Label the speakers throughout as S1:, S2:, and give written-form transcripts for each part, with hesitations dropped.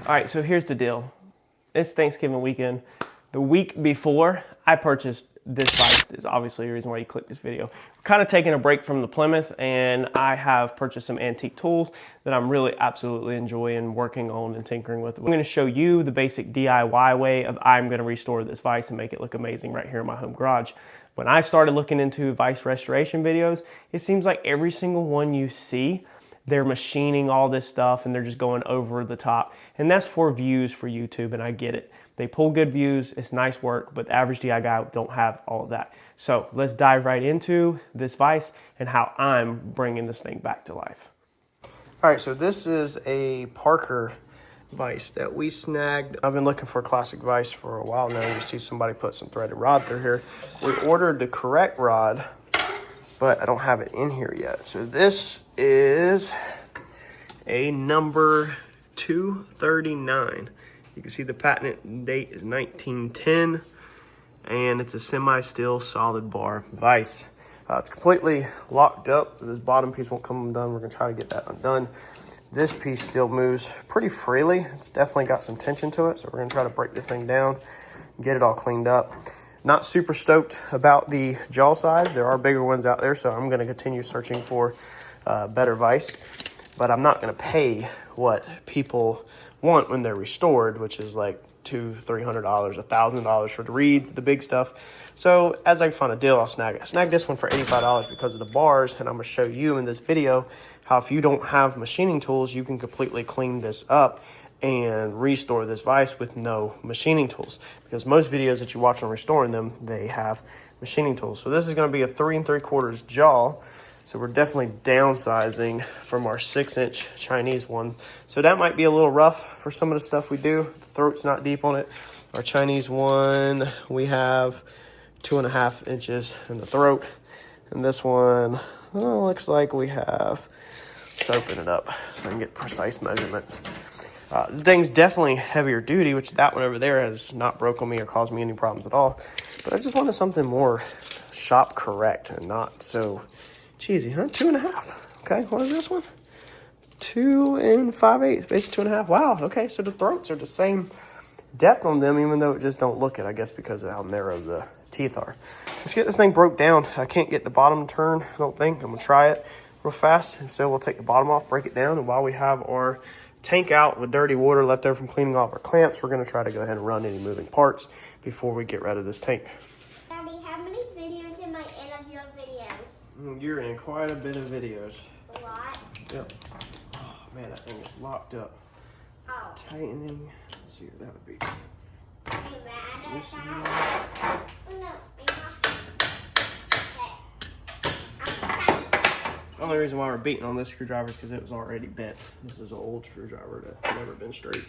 S1: All right, so here's the deal. It's Thanksgiving weekend. The week before, I purchased this vise. Is obviously the reason why you clicked this video. We're kind of taking a break from the Plymouth, and I have purchased some antique tools that I'm really absolutely enjoying working on and tinkering with. I'm going to show you the basic DIY way of I'm going to restore this vise and make it look amazing right here in my home garage. When I started looking into vise restoration videos, it seems like every single one you see, they're machining all this stuff and they're just going over the top. And that's for views for YouTube, and I get it. They pull good views, it's nice work, but the average DIY guy don't have all of that. So let's dive right into this vise and how I'm bringing this thing back to life. All right, so this is a Parker vise that we snagged. I've been looking for a classic vise for a while now. You see somebody put some threaded rod through here. We ordered the correct rod, but I don't have it in here yet. So this is a number 239. You can see the patent date is 1910, and it's a semi-steel solid bar vise. It's completely locked up. This bottom piece won't come undone. We're gonna try to get that undone. This piece still moves pretty freely. It's definitely got some tension to it, so we're gonna try to break this thing down and get it all cleaned up. Not super stoked about the jaw size. There are bigger ones out there, so I'm gonna continue searching for better vise, but I'm not gonna pay what people want when they're restored, which is like $200, $300, $1,000 for the reeds, the big stuff. So as I find a deal, I'll snag it. I snagged this one for $85 because of the bars, and I'm gonna show you in this video how if you don't have machining tools, you can completely clean this up and restore this vise with no machining tools, because most videos that you watch on restoring them, they have machining tools. So this is going to be a 3 3/4 jaw, so we're definitely downsizing from our 6-inch Chinese one. So that might be a little rough for some of the stuff we do. The throat's not deep on it. Our Chinese one, we have 2.5 inches in the throat, and this one, well, looks like we have, let's open it up so I can get precise measurements. The thing's definitely heavier duty, which that one over there has not broken me or caused me any problems at all. But I just wanted something more shop correct and not so cheesy, huh? 2.5. Okay, what is this one? 2 5/8, basically 2.5. Wow, okay, so the throats are the same depth on them, even though it just don't look it, I guess, because of how narrow the teeth are. Let's get this thing broke down. I can't get the bottom to turn, I don't think. I'm gonna try it real fast, and so we'll take the bottom off, break it down, and while we have our tank out with dirty water left over from cleaning off our clamps, we're going to try to go ahead and run any moving parts before we get rid of this tank.
S2: Daddy, how many videos am I in of your videos?
S1: You're in quite a bit of videos.
S2: A lot?
S1: Yep. Oh man, that thing is locked up.
S2: Oh.
S1: Tightening. Let's see what that would be.
S2: Are you mad at that? Oh, no.
S1: The only reason why we're beating on this screwdriver is because it was already bent. This is an old screwdriver that's never been straight.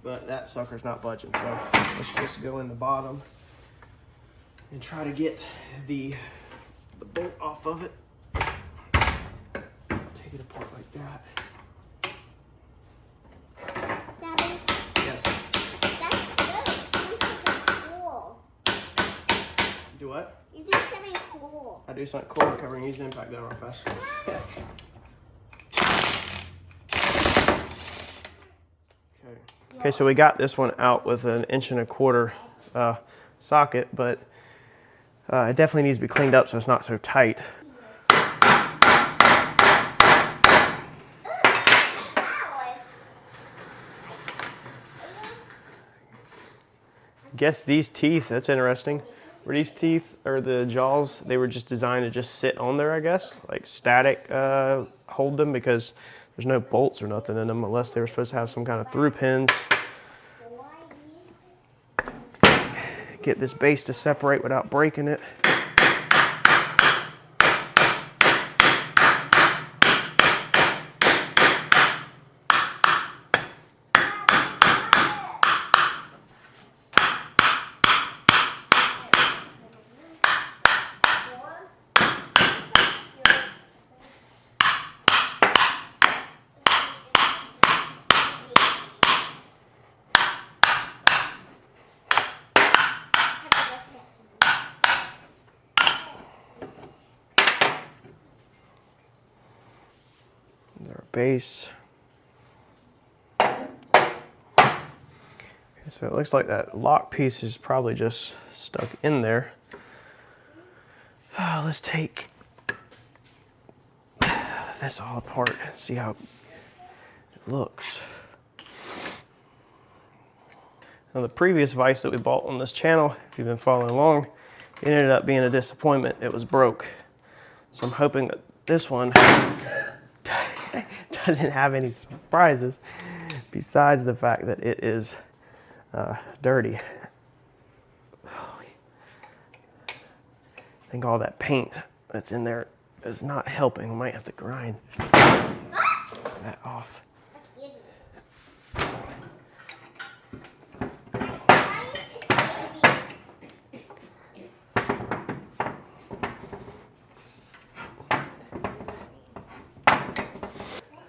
S1: But that sucker's not budging, so let's just go in the bottom and try to get the bolt off of it. Take it apart like that.
S2: Daddy?
S1: Yes.
S2: That's good. You do something cool.
S1: Do what?
S2: You do something cool.
S1: I do something cool. I'm covering these impact down real fast. Yeah. Okay, so we got this one out with an 1.25 inch socket, but it definitely needs to be cleaned up so it's not so tight. Guess these teeth, that's interesting. Were these teeth, or the jaws, they were just designed to just sit on there, I guess? Like static hold them, because there's no bolts or nothing in them unless they were supposed to have some kind of through pins. Get this base to separate without breaking it. Their base. So it looks like that lock piece is probably just stuck in there. Let's take this all apart and see how it looks. Now the previous vise that we bought on this channel, if you've been following along, it ended up being a disappointment. It was broke. So I'm hoping that this one doesn't have any surprises besides the fact that it is dirty. I think all that paint that's in there is not helping. We might have to grind that off.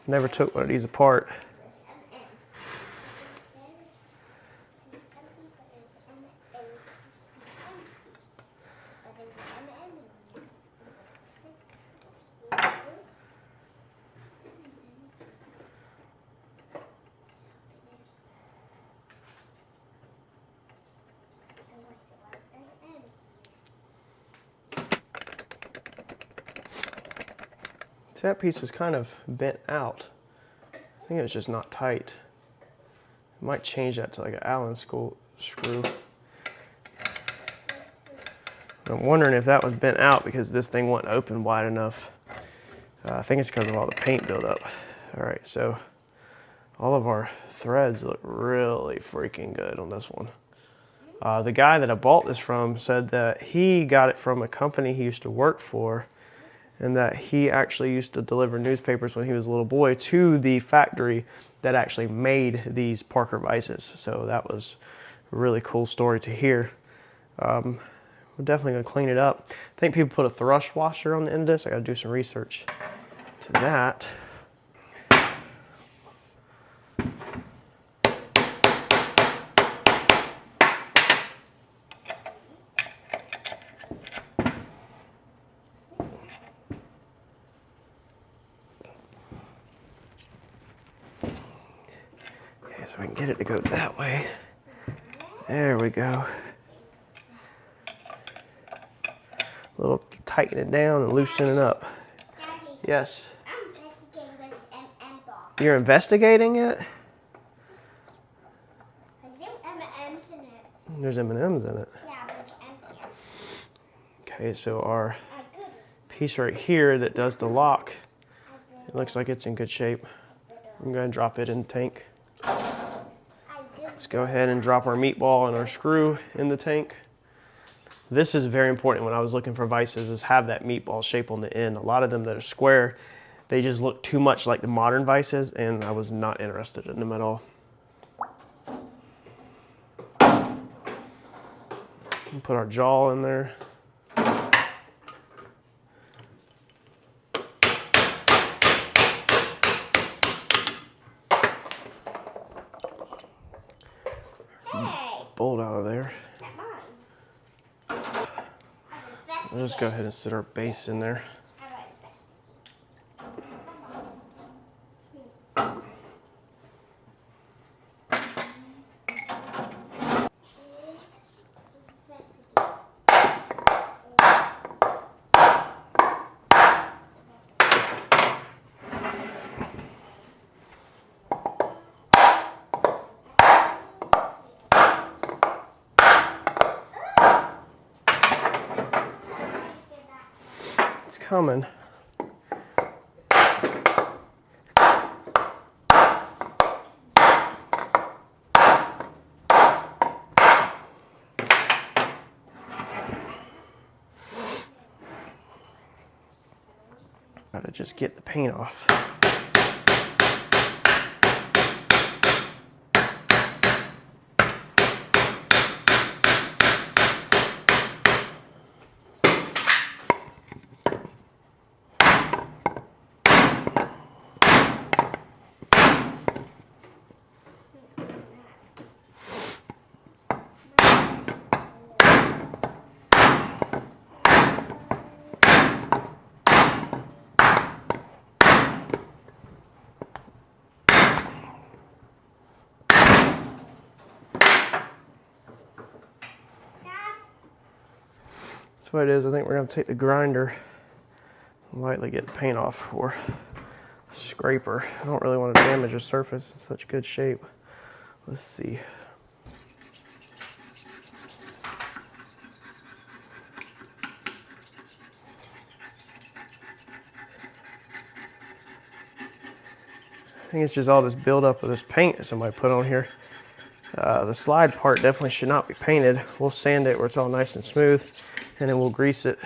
S1: Never took one of these apart. That piece was kind of bent out. I think it was just not tight. I might change that to like an Allen screw. I'm wondering if that was bent out because this thing wasn't open wide enough. I think it's because of all the paint buildup. All right, so all of our threads look really freaking good on this one. The guy that I bought this from said that he got it from a company he used to work for, and that he actually used to deliver newspapers when he was a little boy to the factory that actually made these Parker vises. So that was a really cool story to hear. We're definitely gonna clean it up. I think people put a thrush washer on the end of this. I gotta do some research to that. So we can get it to go that way. There we go. A little tighten it down and loosen it up.
S2: Daddy,
S1: Yes.
S2: I'm investigating this M&M box.
S1: You're investigating it?
S2: There's M&M's in it.
S1: There's M&Ms in it.
S2: Yeah, but it's empty.
S1: Okay, so our
S2: I could.
S1: piece right here that does the lock, it looks like it's in good shape. I'm going to drop it in the tank. Let's go ahead and drop our meatball and our screw in the tank. This is very important when I was looking for vices, is have that meatball shape on the end. A lot of them that are square, they just look too much like the modern vices, and I was not interested in them at all. Put our jaw in there.
S2: Hey,
S1: Bolt out of there.
S2: not mine.
S1: We'll just go ahead and sit our base in there.
S2: How do I
S1: It's coming. Gotta just get the paint off. that's what it is. I think we're gonna take the grinder and lightly get the paint off for a scraper. I don't really want to damage the surface. It's such good shape. Let's see. I think it's just all this buildup of this paint that somebody put on here. The slide part definitely should not be painted. We'll sand it where it's all nice and smooth, and then we'll grease it.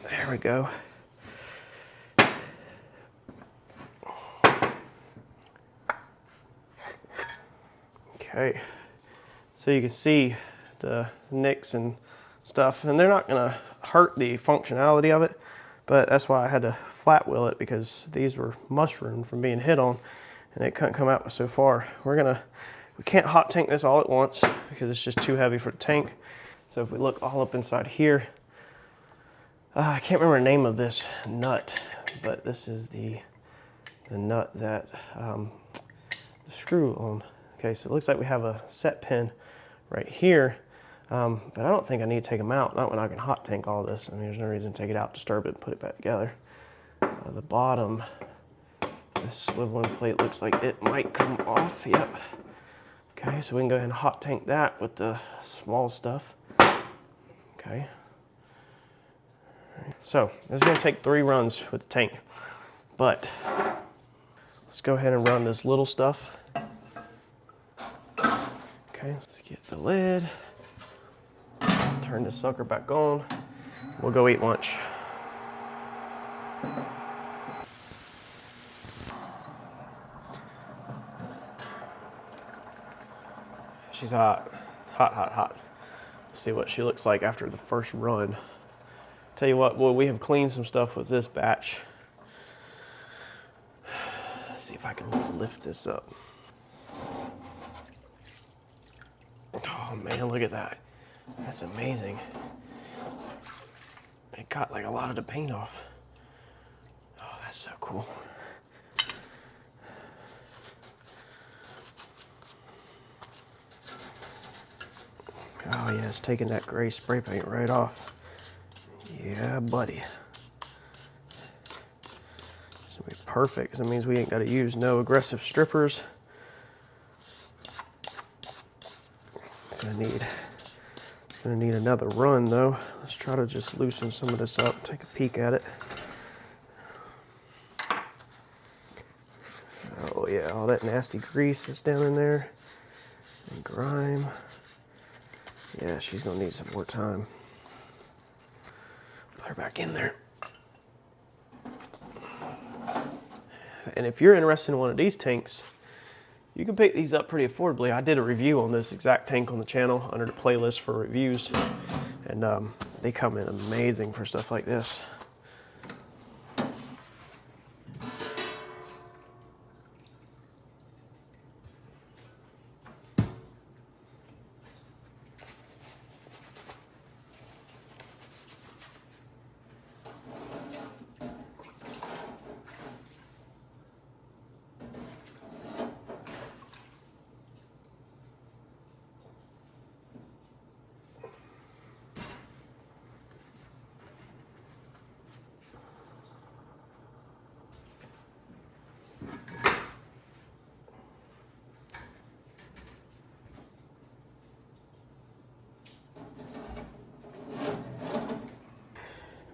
S1: There we go. Okay, so you can see the nicks and stuff, and they're not gonna hurt the functionality of it, but that's why I had to flat wheel it, because these were mushroomed from being hit on and it couldn't come out so far. We can't hot tank this all at once because it's just too heavy for the tank. So if we look all up inside here, I can't remember the name of this nut, but this is the nut that the screw on. Okay, so it looks like we have a set pin right here, but I don't think I need to take them out, not when I can hot tank all this. I mean, there's no reason to take it out, disturb it, and put it back together. The bottom, this swiveling plate looks like it might come off, yep. Okay, so we can go ahead and hot tank that with the small stuff. Okay. So this is going to take 3 runs with the tank, but let's go ahead and run this little stuff. Okay, let's get the lid, turn this sucker back on. We'll go eat lunch. She's hot, hot, hot, hot. Let's see what she looks like after the first run. Tell you what, boy, we have cleaned some stuff with this batch. Let's see if I can lift this up. Oh man, look at that. That's amazing. It got like a lot of the paint off. Oh, that's so cool. Oh yeah, it's taking that gray spray paint right off. Yeah, buddy. This will be perfect, because it means we ain't got to use no aggressive strippers. It's gonna need another run though. Let's try to just loosen some of this up, take a peek at it. Oh yeah, all that nasty grease that's down in there. And grime. Yeah, she's gonna need some more time. Put her back in there. And if you're interested in one of these tanks, you can pick these up pretty affordably. I did a review on this exact tank on the channel under the playlist for reviews, and they come in amazing for stuff like this.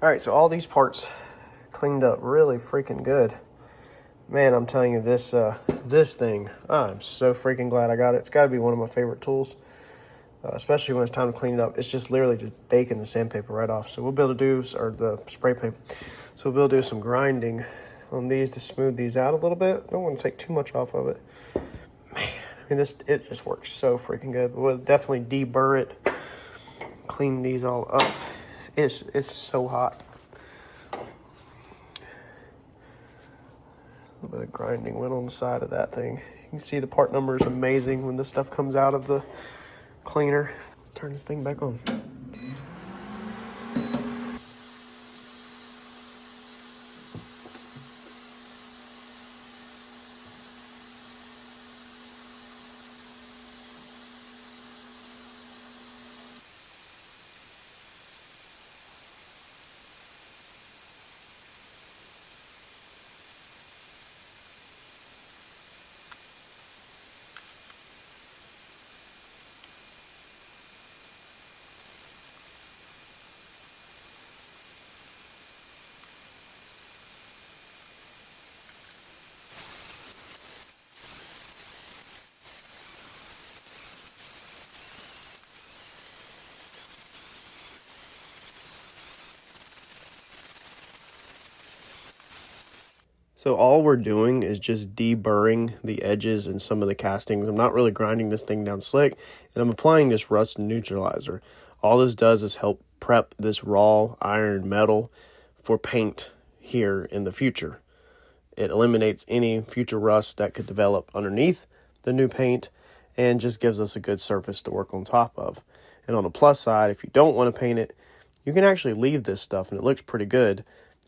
S1: All right, so all these parts cleaned up really freaking good. Man, I'm telling you, this this thing, I'm so freaking glad I got it. It's got to be one of my favorite tools, especially when it's time to clean it up. It's just literally just baking the sandpaper right off. So we'll be able to do, or the spray paint. So we'll be able to do some grinding on these to smooth these out a little bit. Don't want to take too much off of it. Man, I mean, it just works so freaking good. We'll definitely deburr it, clean these all up. It's so hot. A little bit of grinding went on the side of that thing. You can see the part number is amazing when this stuff comes out of the cleaner. Let's turn this thing back on. So all we're doing is just deburring the edges and some of the castings. I'm not really grinding this thing down slick, and I'm applying this rust neutralizer. All this does is help prep this raw iron metal for paint here in the future. It eliminates any future rust that could develop underneath the new paint and just gives us a good surface to work on top of. And on the plus side, if you don't want to paint it, you can actually leave this stuff and it looks pretty good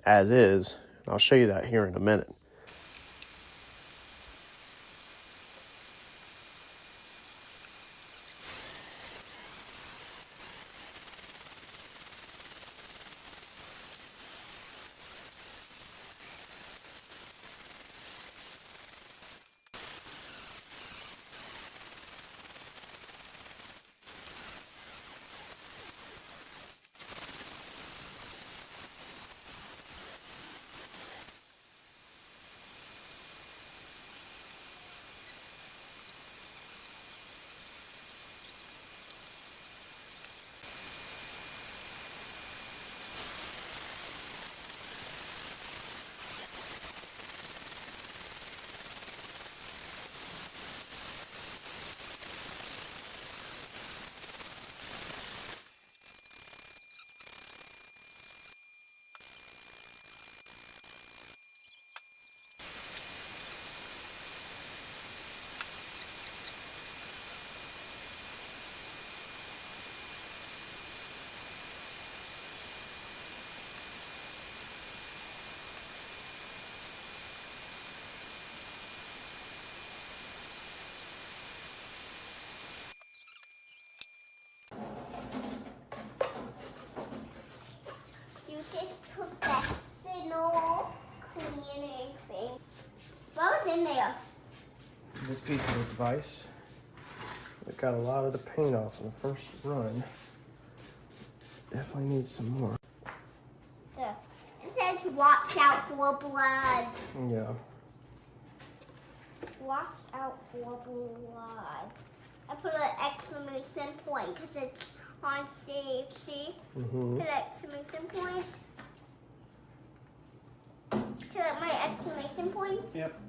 S1: as is. I'll show you that here in a minute.
S2: You did professional cleaning thing. What was in there?
S1: This piece of this vise, it got a lot of the paint off in the first run. Definitely need some more.
S2: So, it says watch out for blood.
S1: Yeah.
S2: Watch out for blood. I put an exclamation point because it's on safe. See?
S1: Mm-hmm.
S2: Put an exclamation point. To my exclamation point.
S1: Yep.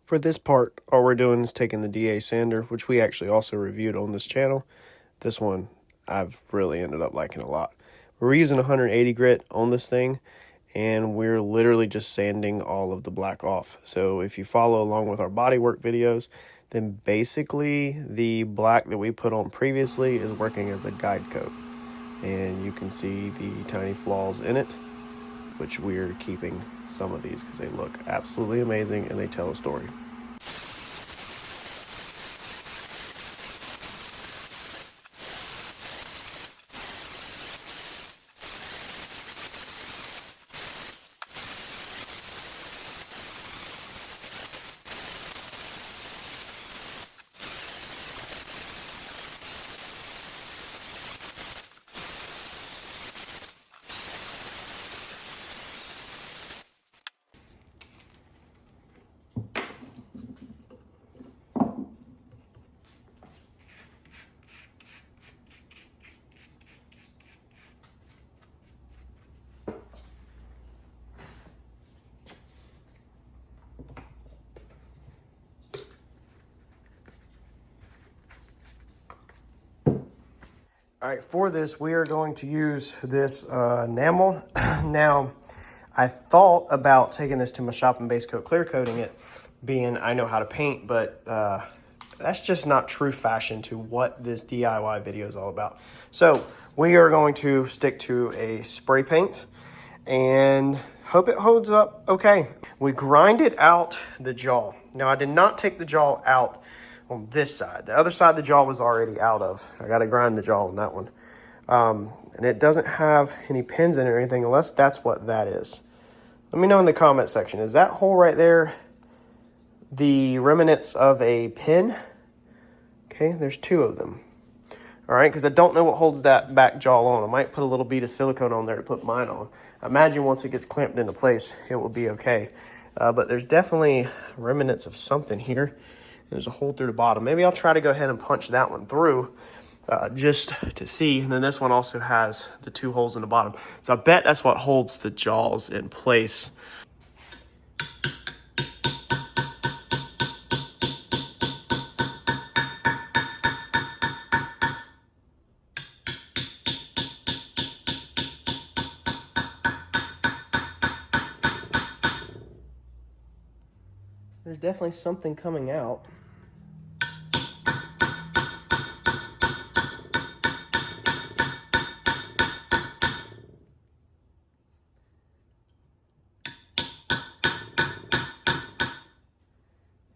S1: For this part, all we're doing is taking the DA sander, which we actually also reviewed on this channel. This one I've really ended up liking a lot. We're using 180 grit on this thing, and we're literally just sanding all of the black off. So if you follow along with our bodywork videos, then basically the black that we put on previously is working as a guide coat. And you can see the tiny flaws in it, which we're keeping some of these because they look absolutely amazing and they tell a story. All right, for this, we are going to use this enamel. Now, I thought about taking this to my shop and base coat clear coating it, being I know how to paint, but that's just not true fashion to what this DIY video is all about. So we are going to stick to a spray paint and hope it holds up okay. We grinded out the jaw. Now, I did not take the jaw out on this side. The other side the jaw was already out of. I got to grind the jaw on that one. And it doesn't have any pins in it or anything unless that's what that is. Let me know in the comment section. Is that hole right there the remnants of a pin? Okay, there's two of them. All right, because I don't know what holds that back jaw on. I might put a little bead of silicone on there to put mine on. I imagine once it gets clamped into place, it will be okay. But there's definitely remnants of something here. There's a hole through the bottom. Maybe I'll try to go ahead and punch that one through just to see. And then this one also has the two holes in the bottom. So I bet that's what holds the jaws in place. There's definitely something coming out.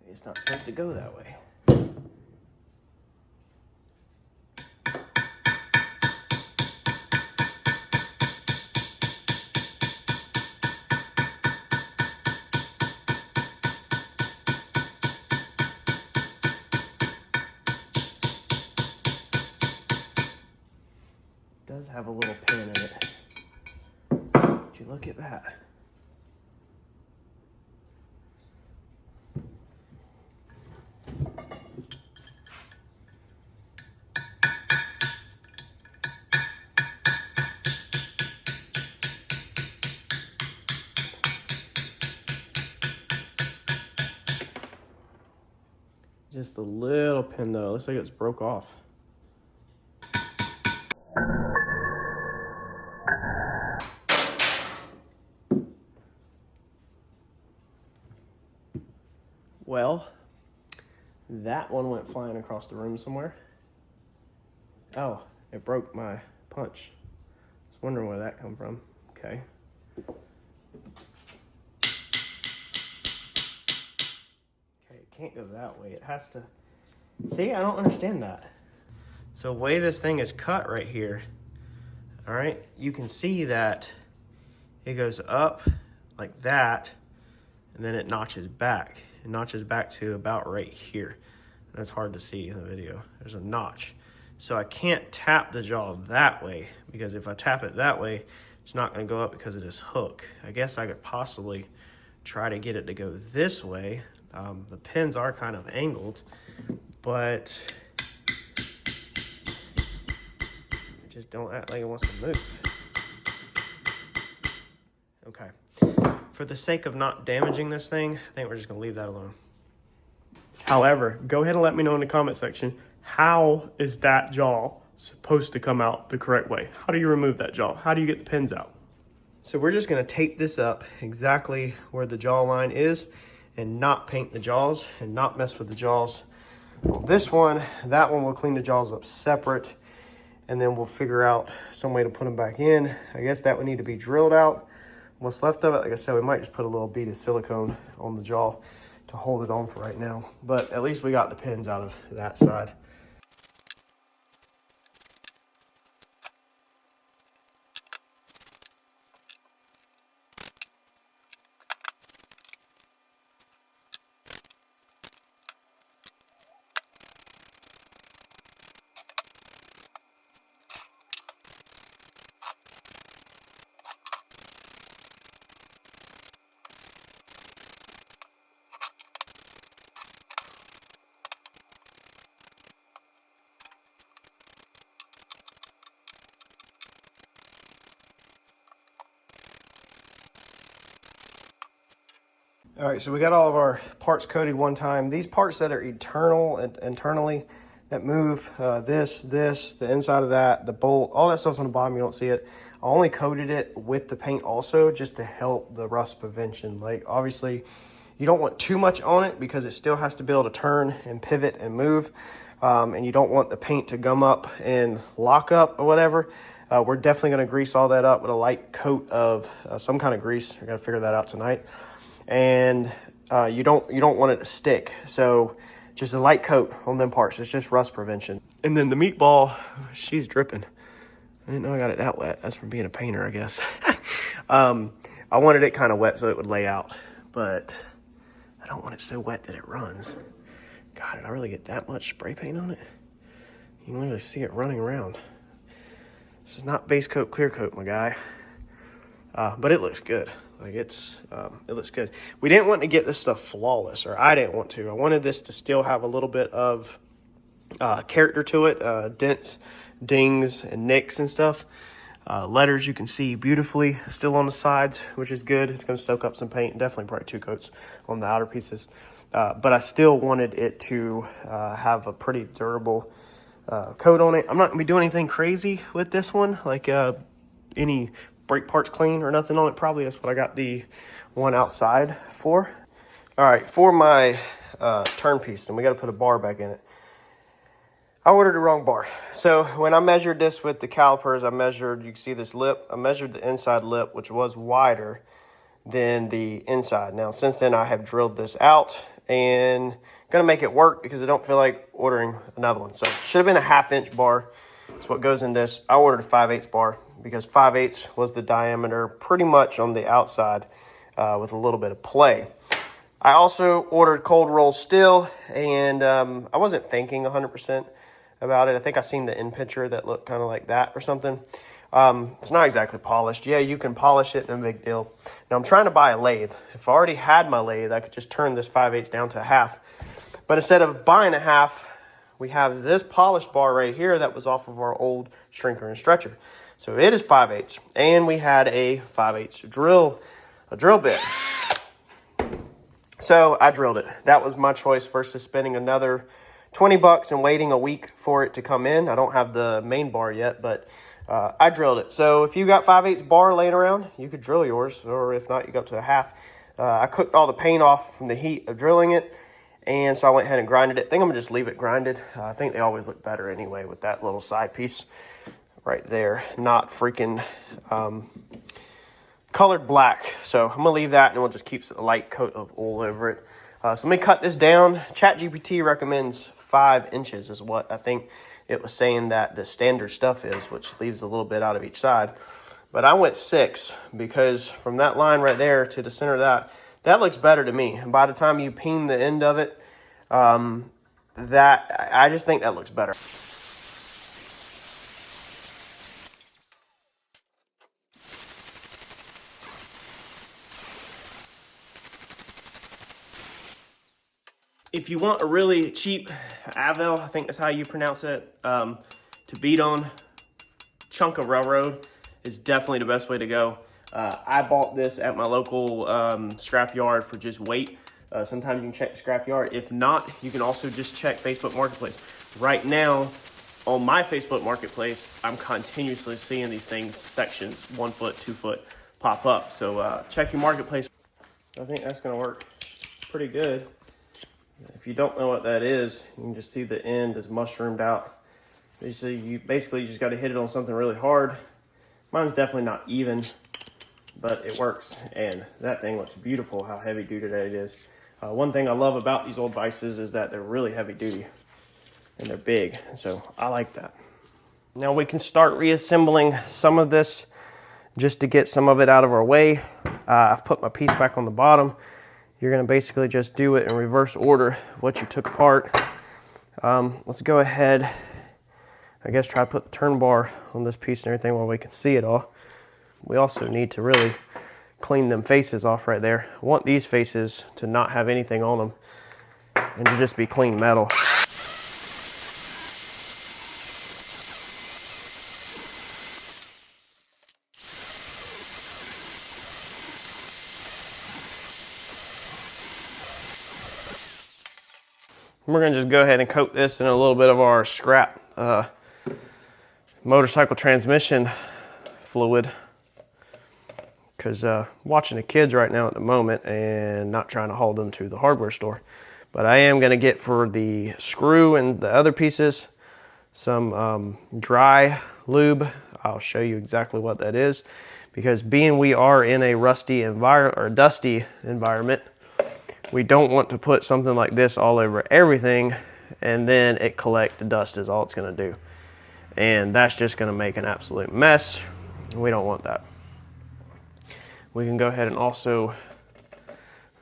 S1: It's not supposed to go that way. Does have a little pin in it. Would you look at that? Just a little pin though. Looks like it's broke off. Well, that one went flying across the room somewhere. Oh, it broke my punch. I was wondering where that come from. Okay. Okay, it can't go that way. It has to... See, I don't understand that. So the way this thing is cut right here, all right, you can see that it goes up like that, and then it notches back. It notches back to about right here. That's hard to see in the video. There's a notch. So I can't tap the jaw that way, because if I tap it that way, it's not gonna go up because of this hook. I guess I could possibly try to get it to go this way. The pins are kind of angled, but it just don't act like it wants to move. Okay. For the sake of not damaging this thing, I think we're just gonna leave that alone. However, go ahead and let me know in the comment section, how is that jaw supposed to come out the correct way? How do you remove that jaw? How do you get the pins out? So we're just gonna tape this up exactly where the jaw line is and not paint the jaws and not mess with the jaws. On this one, that one we'll clean the jaws up separate, and then we'll figure out some way to put them back in. I guess that would need to be drilled out. What's left of it, like I said, we might just put a little bead of silicone on the jaw to hold it on for right now. But at least we got the pins out of that side. All right, so we got all of our parts coated one time. These parts that are eternal and internally that move, this, the inside of that, the bolt, all that stuff's on the bottom, you don't see it. I only coated it with the paint also just to help the rust prevention. Like obviously you don't want too much on it because it still has to be able to turn and pivot and move. And you don't want the paint to gum up and lock up or whatever. We're definitely gonna grease all that up with a light coat of some kind of grease. I gotta figure that out tonight. And you don't want it to stick, so just a light coat on them parts. It's just rust prevention. And then the meatball, she's dripping. I didn't know I got it that wet. That's from being a painter, I guess. I wanted it kind of wet so it would lay out, but I don't want it so wet that it runs. God, did I really get that much spray paint on it? You can literally see it running around. This is not base coat, clear coat, my guy. But it looks good. Like it looks good. We didn't want to get this stuff flawless, or I didn't want to. I wanted this to still have a little bit of character to it, dents, dings, and nicks and stuff. Letters you can see beautifully still on the sides, which is good. It's going to soak up some paint, definitely probably 2 coats on the outer pieces. But I still wanted it to have a pretty durable coat on it. I'm not going to be doing anything crazy with this one, like any brake parts clean or nothing on it. Probably that's what I got the one outside for. All right, for my turn piece, and we got to put a bar back in it. I ordered the wrong bar. So when I measured this with the calipers, I measured, you can see this lip, I measured the inside lip, which was wider than the inside. Now, since then, I have drilled this out and gonna make it work because I don't feel like ordering another one. So it should have been a 1/2 inch bar. That's what goes in this. I ordered a 5/8 bar because 5/8 was the diameter pretty much on the outside with a little bit of play. I also ordered cold roll steel, and I wasn't thinking 100% about it. I think I seen the end picture that looked kind of like that or something. It's not exactly polished. Yeah, you can polish it, no big deal. Now I'm trying to buy a lathe. If I already had my lathe, I could just turn this 5/8 down to a 1/2. But instead of buying a 1/2, we have this polished bar right here that was off of our old shrinker and stretcher. So it is 5/8, and we had a 5/8 drill bit. So I drilled it. That was my choice versus spending another $20 and waiting a week for it to come in. I don't have the main bar yet, but I drilled it. So if you got 5/8 bar laying around, you could drill yours, or if not, you go up to a 1/2. I cooked all the paint off from the heat of drilling it, and so I went ahead and grinded it. I think I'm gonna just leave it grinded. I think they always look better anyway with that little side piece right there, not freaking colored black. So I'm gonna leave that, and we'll just keep a light coat of oil over it. So let me cut this down. ChatGPT recommends 5 inches is what I think it was saying that the standard stuff is, which leaves a little bit out of each side. But I went 6 because from that line right there to the center of that looks better to me. And by the time you peen the end of it, that I just think that looks better. If you want a really cheap Avel, I think that's how you pronounce it, to beat on chunk of railroad is definitely the best way to go. I bought this at my local scrap yard for just weight. Sometimes you can check the scrap yard. If not, you can also just check Facebook Marketplace. Right now, on my Facebook Marketplace, I'm continuously seeing these things, sections, 1 foot, 2 foot, pop up. So check your marketplace. I think that's gonna work pretty good. If you don't know what that is, you can just see the end is mushroomed out. So you basically just gotta hit it on something really hard. Mine's definitely not even, but it works. And that thing looks beautiful, how heavy duty that it is. One thing I love about these old vices is that they're really heavy duty and they're big. So I like that. Now we can start reassembling some of this just to get some of it out of our way. I've put my piece back on the bottom. You're gonna basically just do it in reverse order, what you took apart. Let's go ahead, I guess try to put the turn bar on this piece and everything while we can see it all. We also need to really clean them faces off right there. I want these faces to not have anything on them and to just be clean metal. We're gonna just go ahead and coat this in a little bit of our scrap motorcycle transmission fluid, because watching the kids right now at the moment and not trying to haul them to the hardware store. But I am gonna get, for the screw and the other pieces, some dry lube. I'll show you exactly what that is, because being we are in a rusty environment or dusty environment, we don't want to put something like this all over everything and then it collect dust is all it's gonna do. And that's just gonna make an absolute mess. We don't want that. We can go ahead and also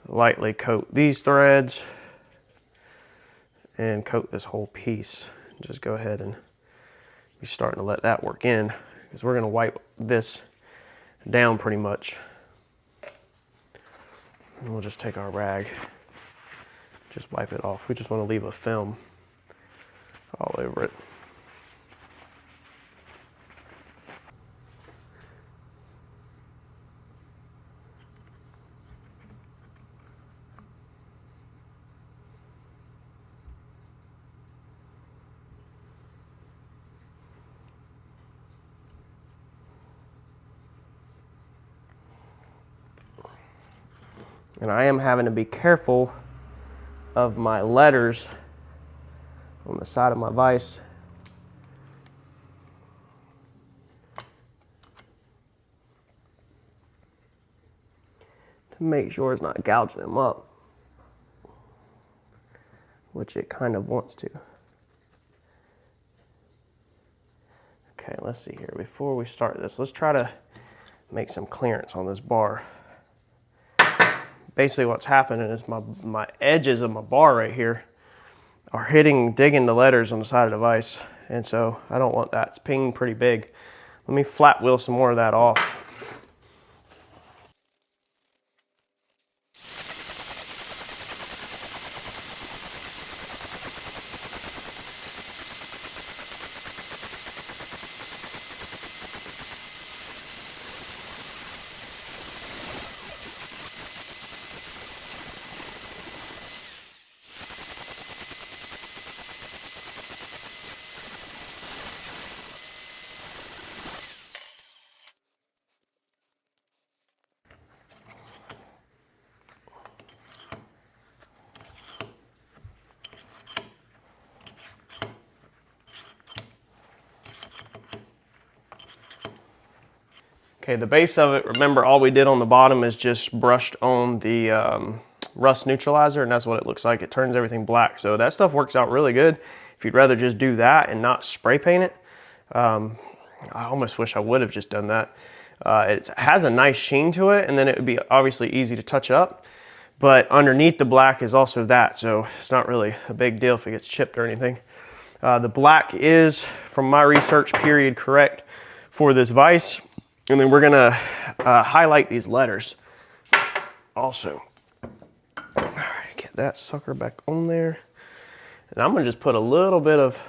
S1: lightly coat these threads and coat this whole piece. Just go ahead and be starting to let that work in, because we're gonna wipe this down pretty much. And we'll just take our rag, just wipe it off. We just want to leave a film all over it. And I am having to be careful of my letters on the side of my vise. To make sure it's not gouging them up, which it kind of wants to. Okay, let's see here. Before we start this, let's try to make some clearance on this bar. Basically what's happening is my edges of my bar right here are digging the letters on the side of the vise. And so I don't want that. It's pinging pretty big. Let me flat wheel some more of that off. Okay, the base of it, remember all we did on the bottom is just brushed on the rust neutralizer, and that's what it looks like. It turns everything black. So that stuff works out really good. If you'd rather just do that and not spray paint it, I almost wish I would have just done that. It has a nice sheen to it, and then it would be obviously easy to touch up. But underneath the black is also that, so it's not really a big deal if it gets chipped or anything. The black is, from my research period, correct for this vise. And then we're gonna highlight these letters also. All right, get that sucker back on there. And I'm gonna just put a little bit of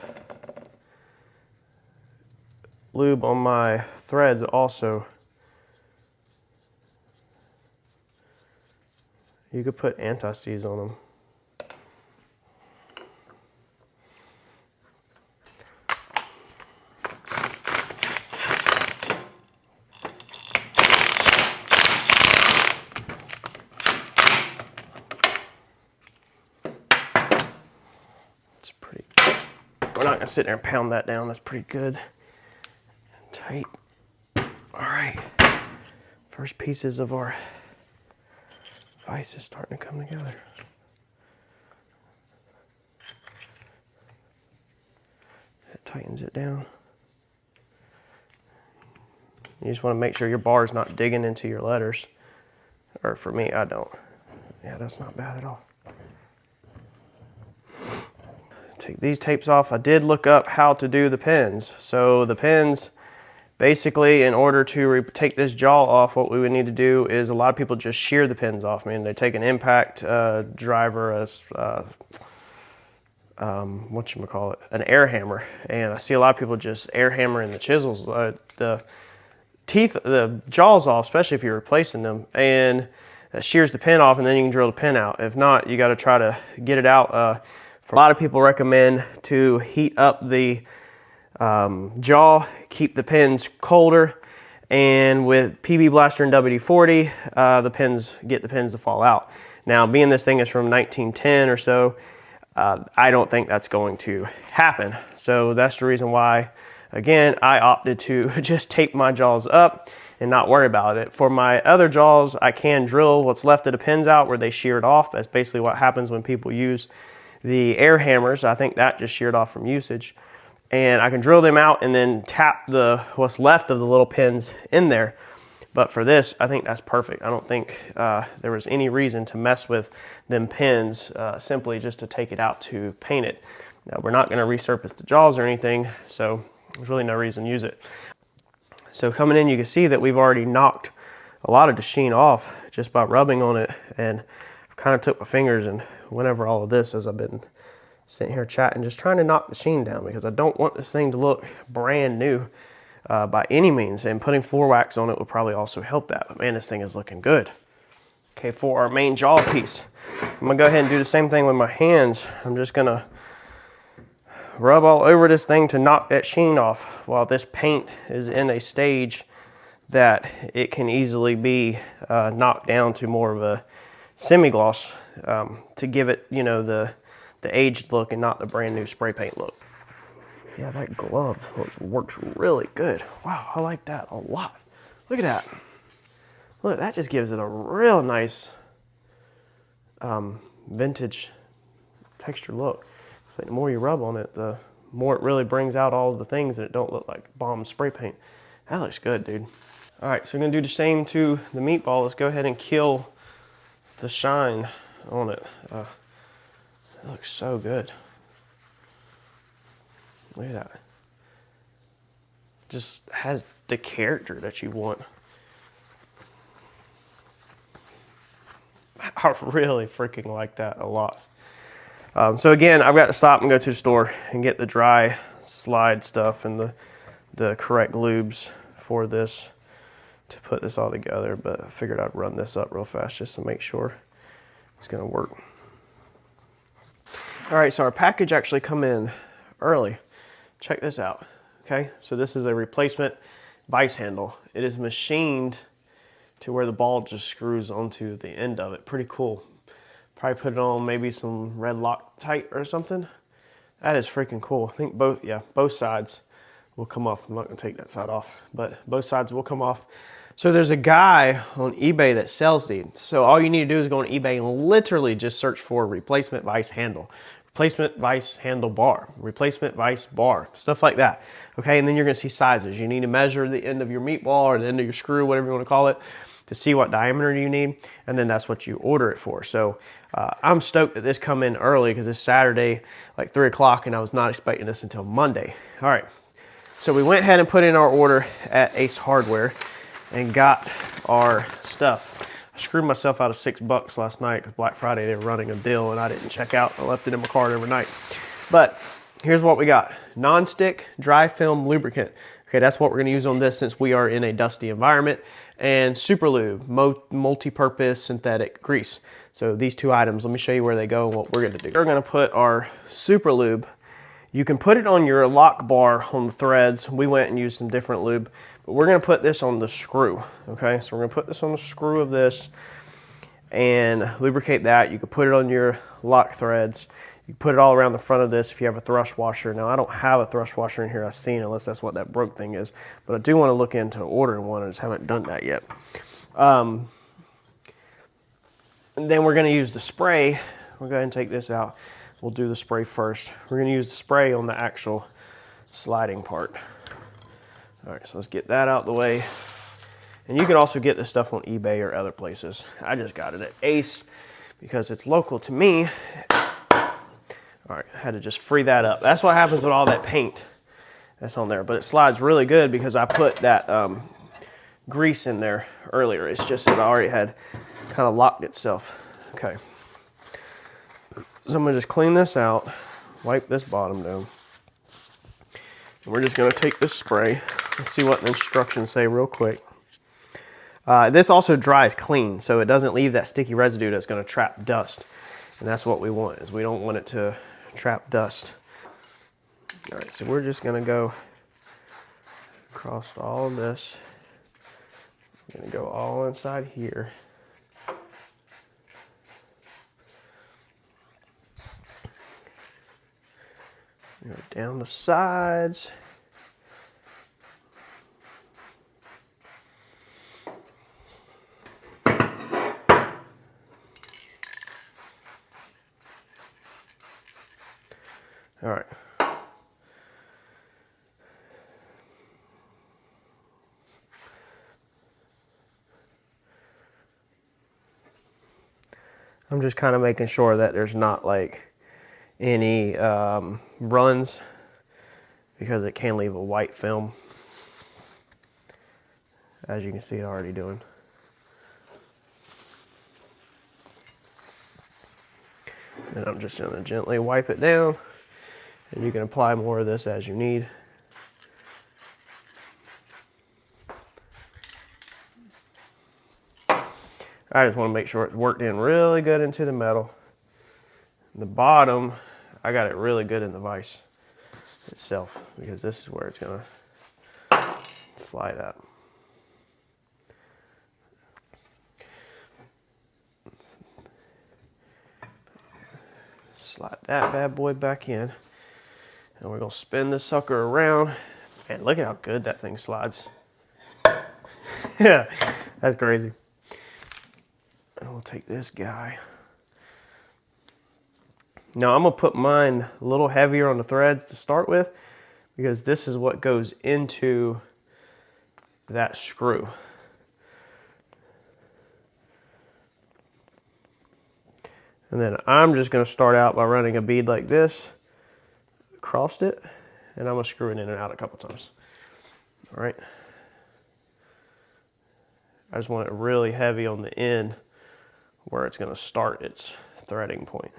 S1: lube on my threads also. You could put anti-seize on them. gonna sit there and pound that down. That's pretty good. Tight. All right. First pieces of our vise is starting to come together. It tightens it down. You just want to make sure your bar is not digging into your letters. Or for me, I don't. Yeah, that's not bad at all. Take these tapes off. I did look up how to do the pins. So the pins, basically, in order to take this jaw off, what we would need to do is a lot of people just shear the pins off. I mean, they take an impact driver, an air hammer, and I see a lot of people just air hammering the chisels, the jaws off, especially if you're replacing them, and that shears the pin off, and then you can drill the pin out. If not, you got to try to get it out. A lot of people recommend to heat up the jaw, keep the pins colder, and with PB Blaster and WD-40, get the pins to fall out. Now, being this thing is from 1910 or so, I don't think that's going to happen. So that's the reason why, again, I opted to just tape my jaws up and not worry about it. For my other jaws, I can drill what's left of the pins out where they sheared off. That's basically what happens when people use the air hammers. I think that just sheared off from usage. And I can drill them out and then tap what's left of the little pins in there. But for this, I think that's perfect. I don't think there was any reason to mess with them pins simply just to take it out to paint it. Now, we're not gonna resurface the jaws or anything, so there's really no reason to use it. So coming in, you can see that we've already knocked a lot of the sheen off just by rubbing on it. And I kind of took my fingers and went over all of this as I've been sitting here chatting, just trying to knock the sheen down because I don't want this thing to look brand new by any means. And putting floor wax on it would probably also help that. But man, this thing is looking good. Okay, for our main jaw piece, I'm gonna go ahead and do the same thing with my hands. I'm just gonna rub all over this thing to knock that sheen off while this paint is in a stage that it can easily be knocked down to more of a semi-gloss to give it, you know, the aged look and not the brand new spray paint look. Yeah, that glove works really good. Wow, I like that a lot. Look at that. Look, that just gives it a real nice vintage texture look. It's like the more you rub on it, the more it really brings out all of the things that don't look like bomb spray paint. That looks good, dude. All right, so we're gonna do the same to the meatball. Let's go ahead and kill the shine on it. It looks so good. Look at that. Just has the character that you want. I really freaking like that a lot. So again, I've got to stop and go to the store and get the dry slide stuff and the correct lubes for this to put this all together, but I figured I'd run this up real fast just to make sure it's gonna work. All right, so our package actually come in early. Check this out, okay? So this is a replacement vise handle. It is machined to where the ball just screws onto the end of it. Pretty cool. Probably put it on maybe some red Loctite or something. That is freaking cool. I think both sides will come off. I'm not gonna take that side off, but both sides will come off. So there's a guy on eBay that sells these. So all you need to do is go on eBay and literally just search for replacement vise handle, replacement vise handle bar, replacement vise bar, stuff like that. Okay, and then you're gonna see sizes. You need to measure the end of your meatball or the end of your screw, whatever you wanna call it, to see what diameter you need, and then that's what you order it for. So I'm stoked that this come in early because it's Saturday, like 3 o'clock, and I was not expecting this until Monday. All right, so we went ahead and put in our order at Ace Hardware and got our stuff. I screwed myself out of $6 last night because Black Friday they were running a deal and I didn't check out. I left it in my cart overnight. But here's what we got. Non-stick dry film lubricant. Okay, that's what we're gonna use on this since we are in a dusty environment. And super lube, multi-purpose synthetic grease. So these two items, let me show you where they go and what we're gonna do. We're gonna put our super lube. You can put it on your lock bar on the threads. We went and used some different lube, but we're gonna put this on the screw, okay? So we're gonna put this on the screw of this and lubricate that. You can put it on your lock threads. You You put it all around the front of this if you have a thrust washer. Now, I don't have a thrust washer in here I've seen, unless that's what that broke thing is. But I do want to look into ordering one. I just haven't done that yet. And then we're going to use the spray. We'll go ahead and take this out. We'll do the spray first. We're going to use the spray on the actual sliding part. All right, so let's get that out the way. And you can also get this stuff on eBay or other places. I just got it at Ace because it's local to me. All right, I had to just free that up. That's what happens with all that paint that's on there. But it slides really good because I put that grease in there earlier. It's just it already had kind of locked itself. Okay. So I'm gonna just clean this out, wipe this bottom down. And we're just gonna take this spray. Let's see what the instructions say real quick. This also dries clean, so it doesn't leave that sticky residue that's gonna trap dust. And that's what we want, is we don't want it to trap dust. All right, so we're just gonna go across all of this. We're gonna go all inside here. Go down the sides. All right. I'm just kind of making sure that there's not like any runs, because it can leave a white film, as you can see it already doing. And I'm just going to gently wipe it down, and you can apply more of this as you need. I just want to make sure it's worked in really good into the metal. The bottom, I got it really good in the vise itself, because this is where it's going to slide up. Slide that bad boy back in, and we're going to spin this sucker around. And look at how good that thing slides. Yeah, that's crazy. And we'll take this guy. Now I'm gonna put mine a little heavier on the threads to start with, because this is what goes into that screw. And then I'm just gonna start out by running a bead like this across it, and I'm gonna screw it in and out a couple times. All right. I just want it really heavy on the end where it's gonna start its threading point.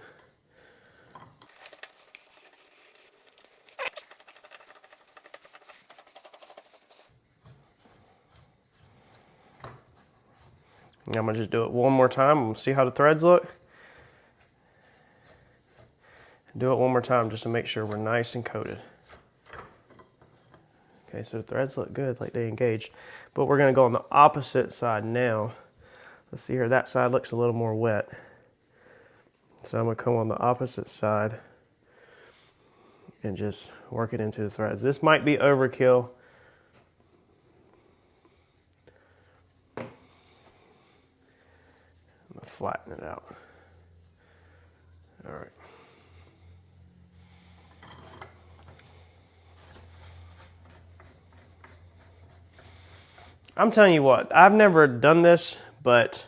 S1: And I'm gonna just do it one more time. I'm gonna see how the threads look. Do it one more time just to make sure we're nice and coated. Okay, so the threads look good, like they engaged. But we're gonna go on the opposite side now. Let's see here, that side looks a little more wet. So I'm gonna come on the opposite side and just work it into the threads. This might be overkill. I'm gonna flatten it out. All right. I'm telling you what, I've never done this, but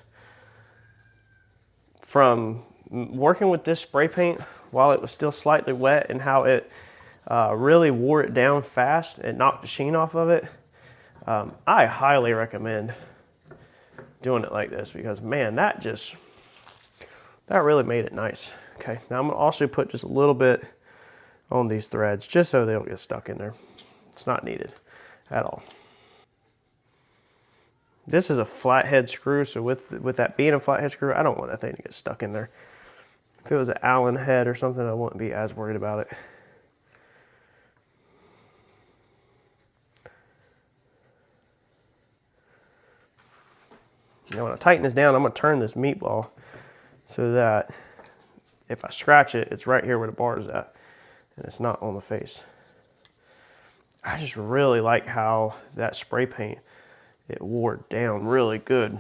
S1: from working with this spray paint while it was still slightly wet, and how it really wore it down fast and knocked the sheen off of it, I highly recommend doing it like this, because man, that really made it nice. Okay, now I'm gonna also put just a little bit on these threads just so they don't get stuck in there. It's not needed at all. This is a flathead screw, so with that being a flathead screw, I don't want that thing to get stuck in there. If it was an Allen head or something, I wouldn't be as worried about it. Now when I tighten this down, I'm gonna turn this meatball so that if I scratch it, it's right here where the bar is at, and it's not on the face. I just really like how that spray paint, it wore down really good.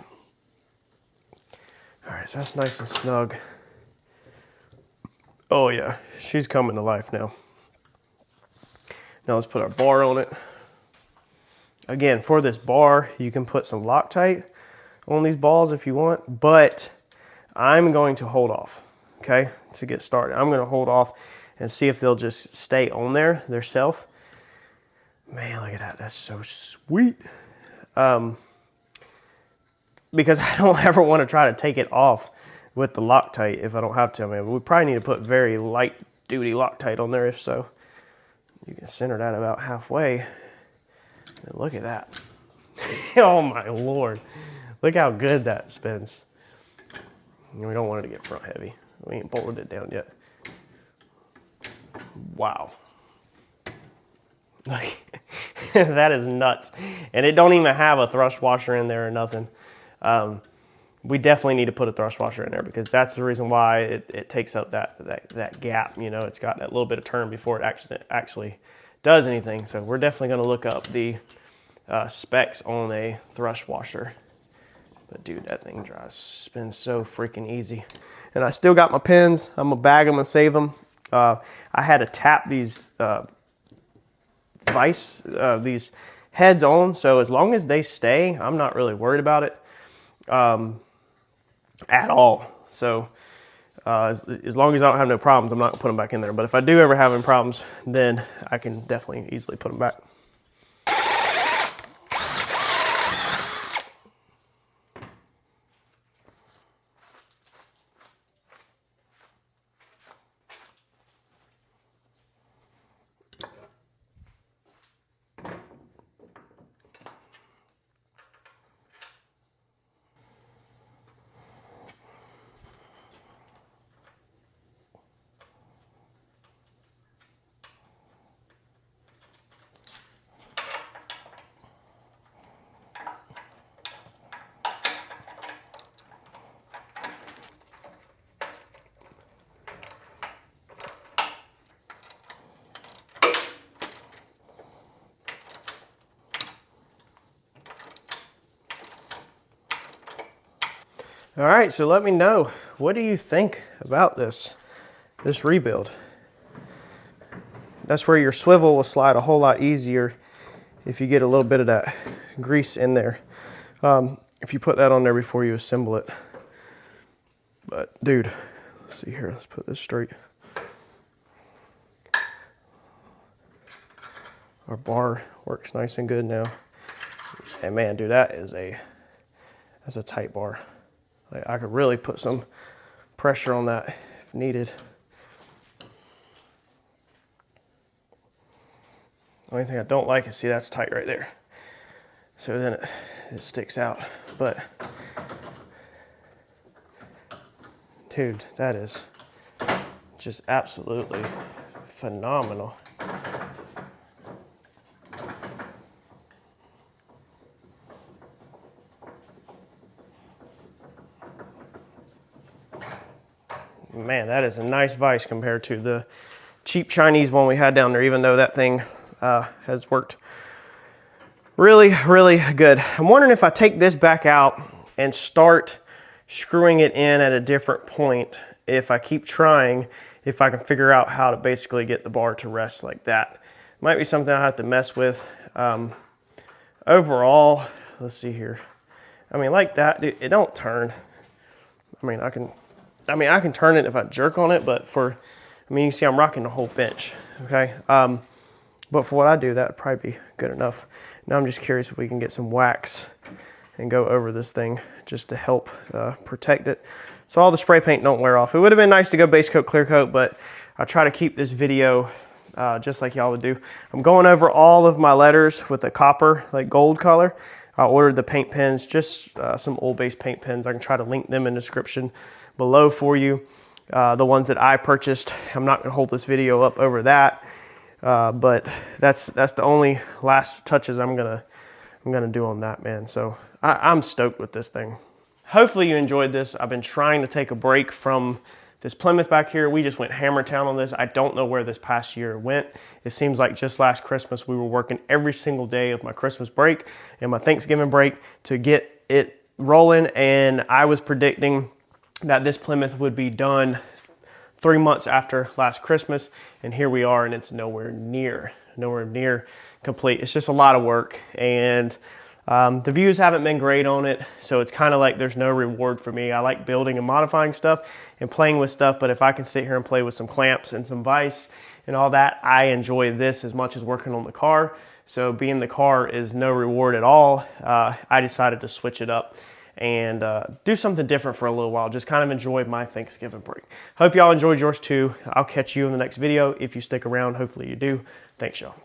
S1: All right, so that's nice and snug. Oh yeah, she's coming to life now. Now let's put our bar on it. Again, for this bar, you can put some Loctite on these balls if you want, but I'm going to hold off, okay, to get started. I'm gonna hold off and see if they'll just stay on there, theirself. Man, look at that, that's so sweet. Because I don't ever want to try to take it off with the Loctite if I don't have to. I mean, we probably need to put very light duty Loctite on there if so. You can center that about halfway. And look at that. Oh my Lord. Look how good that spins. And we don't want it to get front heavy. We ain't bolted it down yet. Wow. That is nuts. And it don't even have a thrust washer in there or nothing. We definitely need to put a thrust washer in there because that's the reason why it takes up that gap. You know, it's got that little bit of turn before it actually does anything. So we're definitely going to look up the specs on a thrust washer. But dude, that thing spins so freaking easy. And I still got my pins. I'm gonna bag them and save them. I had to tap these vise, these heads on. So as long as they stay, I'm not really worried about it at all. So as long as I don't have no problems, I'm not gonna put them back in there. But if I do ever have any problems, then I can definitely easily put them back. All right, so let me know, what do you think about this rebuild? That's where your swivel will slide a whole lot easier if you get a little bit of that grease in there. If you put that on there before you assemble it. But dude, let's see here, let's put this straight. Our bar works nice and good now. And man, dude, that's a tight bar. Like, I could really put some pressure on that if needed. Only thing I don't like is, see, that's tight right there. So then it sticks out. But dude, that is just absolutely phenomenal. Man, that is a nice vise compared to the cheap Chinese one we had down there, even though that thing has worked really, really good. I'm wondering if I take this back out and start screwing it in at a different point, if I keep trying, if I can figure out how to basically get the bar to rest like that. Might be something I have to mess with. Overall, let's see here. I mean, like that, it don't turn. I mean, I can turn it if I jerk on it, but you can see I'm rocking the whole bench, okay? But for what I do, that would probably be good enough. Now I'm just curious if we can get some wax and go over this thing just to help protect it, so all the spray paint don't wear off. It would have been nice to go base coat, clear coat, but I try to keep this video just like y'all would do. I'm going over all of my letters with a copper, like gold color. I ordered the paint pens, just some oil-based paint pens. I can try to link them in the description below for you. The ones that I purchased, I'm not gonna hold this video up over that, but that's the only last touches I'm gonna do on that, man. So I'm stoked with this thing. Hopefully you enjoyed this. I've been trying to take a break from This Plymouth back here, we just went hammer town on this. I don't know where this past year went. It seems like just last Christmas, we were working every single day of my Christmas break and my Thanksgiving break to get it rolling. And I was predicting that this Plymouth would be done 3 months after last Christmas. And here we are, and it's nowhere near complete. It's just a lot of work. And the views haven't been great on it, so it's kind of like there's no reward for me. I like building and modifying stuff and playing with stuff, but if I can sit here and play with some clamps and some vise and all that, I enjoy this as much as working on the car. So being the car is no reward at all. I decided to switch it up and do something different for a little while. Just kind of enjoy my Thanksgiving break. Hope y'all enjoyed yours too. I'll catch you in the next video. If you stick around, hopefully you do. Thanks, y'all.